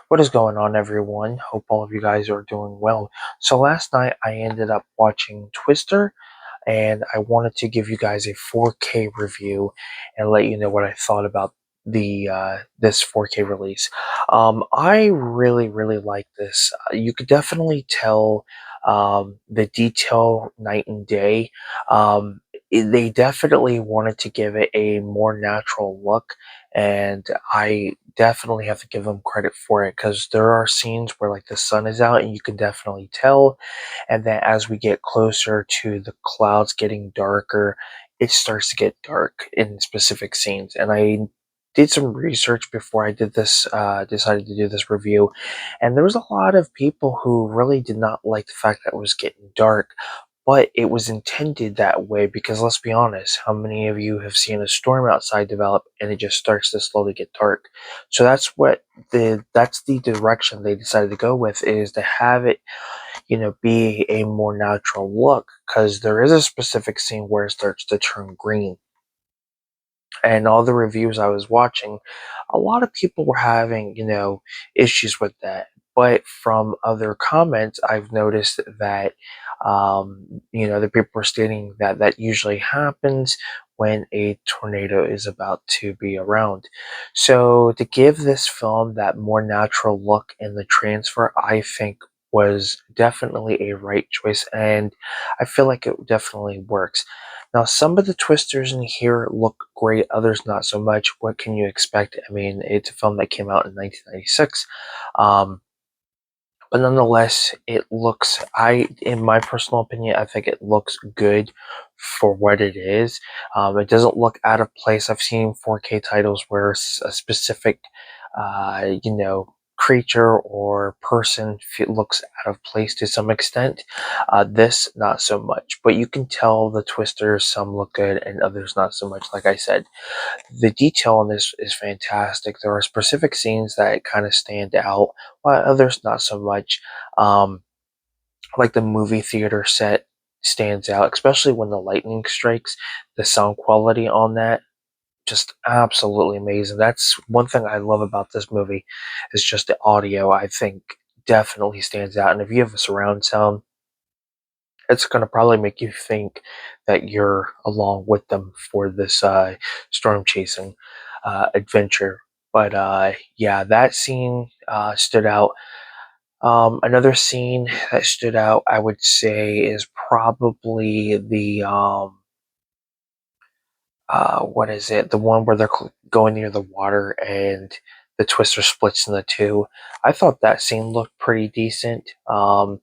What is going on, everyone? Hope all of you guys are doing well. So, last night I ended up watching Twister, and I wanted to give you guys a 4K review and let you know what I thought about the this 4K release. I really like this. You could definitely tell the detail night and day. They definitely wanted to give it a more natural look, and I definitely have to give them credit for it because there are scenes where like the sun is out and you can definitely tell, and then as we get closer to the clouds getting darker, it starts to get dark in specific scenes. And I did some research before I did this, decided to do this review, and there was a lot of people who really did not like the fact that it was getting dark. But it was intended that way because let's be honest, how many of you have seen a storm outside develop and it just starts to slowly get dark? So that's the direction they decided to go with, is to have it, be a more natural look, because there is a specific scene where it starts to turn green. And all the reviews I was watching, a lot of people were having, issues with that. But from other comments, I've noticed that, the people were stating that that usually happens when a tornado is about to be around. So to give this film that more natural look in the transfer, I think was definitely a right choice, and I feel like it definitely works. Now, some of the twisters in here look great, others not so much. What can you expect? I mean, it's a film that came out in 1996. Um, but nonetheless, in my personal opinion, I think it looks good for what it is. It doesn't look out of place. I've seen 4K titles where a specific, creature or person looks out of place to some extent. This, not so much. But you can tell the twisters, some look good and others not so much, like I said. The detail in this is fantastic. There are specific scenes that kind of stand out, while others not so much. Um, like the movie theater set stands out, especially when the lightning strikes. The sound quality on that, just absolutely amazing. That's one thing I love about this movie, is just the audio. I think definitely stands out. And if you have a surround sound, it's going to probably make you think that you're along with them for this storm chasing adventure. But yeah, that scene stood out. Another scene that stood out, I would say, is probably the what is it? The one where they're going near the water and the twister splits into two. I thought that scene looked pretty decent. I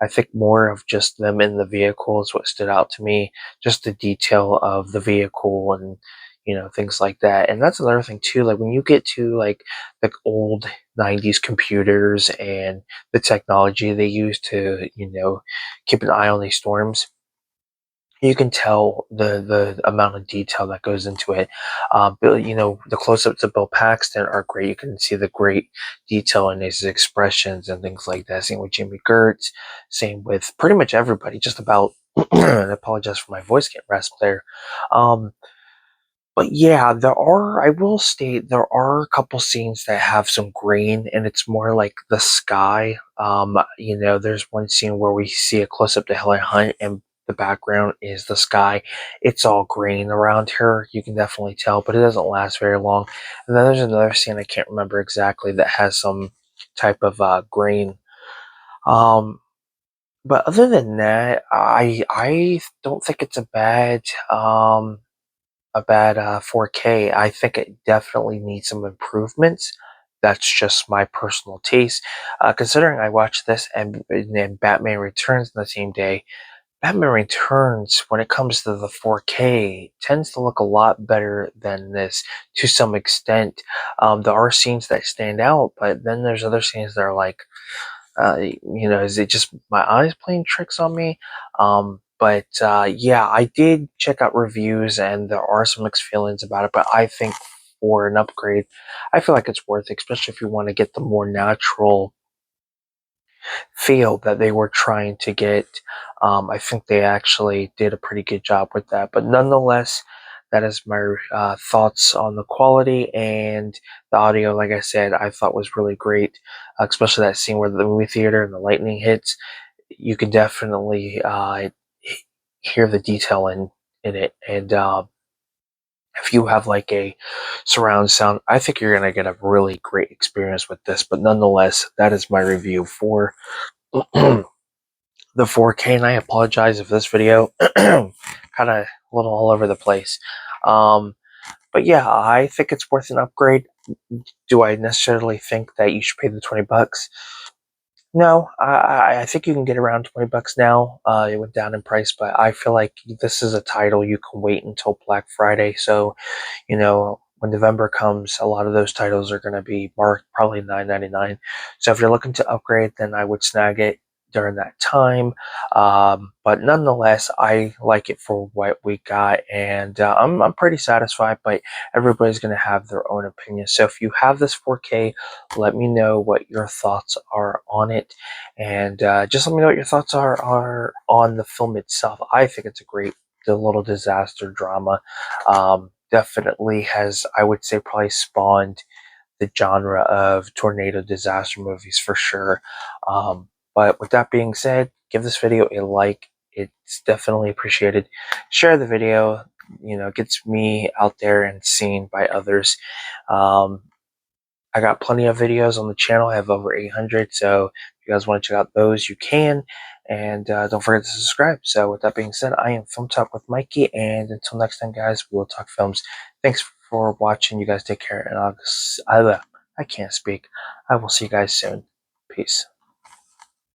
think more of just them in the vehicle is what stood out to me. Just the detail of the vehicle and things like that. And that's another thing too. Like when you get to like the old '90s computers and the technology they use to keep an eye on these storms, you can tell the amount of detail that goes into it. The close-ups of Bill Paxton are great. You can see the great detail in his expressions and things like that. Same with Jimmy Gertz. Same with pretty much everybody. Just about. I apologize for my voice getting rasped there. Um, but yeah, I will state, there are a couple scenes that have some green, and it's more like the sky. There's one scene where we see a close up to Helen Hunt, and the background is the sky. It's all green around her. You can definitely tell, but it doesn't last very long. And then there's another scene I can't remember exactly that has some type of green. Um, but other than that, I don't think it's a bad 4K. I think it definitely needs some improvements. That's just my personal taste. Considering I watched this and Batman Returns on the same day, Batman Returns, when it comes to the 4K, tends to look a lot better than this to some extent. There are scenes that stand out, but then there's other scenes that are like, is it just my eyes playing tricks on me? But yeah, I did check out reviews and there are some mixed feelings about it, but I think for an upgrade, I feel like it's worth it, especially if you want to get the more natural feel that they were trying to get. I think they actually did a pretty good job with that. But nonetheless, that is my thoughts on the quality and the audio. Like I said, I thought was really great, especially that scene where the movie theater and the lightning hits. You can definitely hear the detail in it, and if you have like a surround sound, I think you're gonna get a really great experience with this. But nonetheless, that is my review for the 4K, and I apologize if this video kind of a little all over the place. But yeah, I think it's worth an upgrade. Do I necessarily think that you should pay the $20? No, I think you can get around $20 now. It went down in price, but I feel like this is a title you can wait until Black Friday. So, when November comes, a lot of those titles are going to be marked probably $9.99. So if you're looking to upgrade, then I would snag it during that time. But nonetheless, I like it for what we got, and I'm pretty satisfied. But everybody's going to have their own opinion. So if you have this 4K, let me know what your thoughts are on it, and just let me know what your thoughts are on the film itself. I think it's a great the little disaster drama. Definitely has, I would say, probably spawned the genre of tornado disaster movies for sure. But with that being said, give this video a like. It's definitely appreciated. Share the video. Gets me out there and seen by others. I got plenty of videos on the channel. I have over 800. So if you guys want to check out those, you can. And don't forget to subscribe. So with that being said, I am Film Talk with Mikey. And until next time, guys, we will talk films. Thanks for watching. You guys take care. And I can't speak. I will see you guys soon. Peace.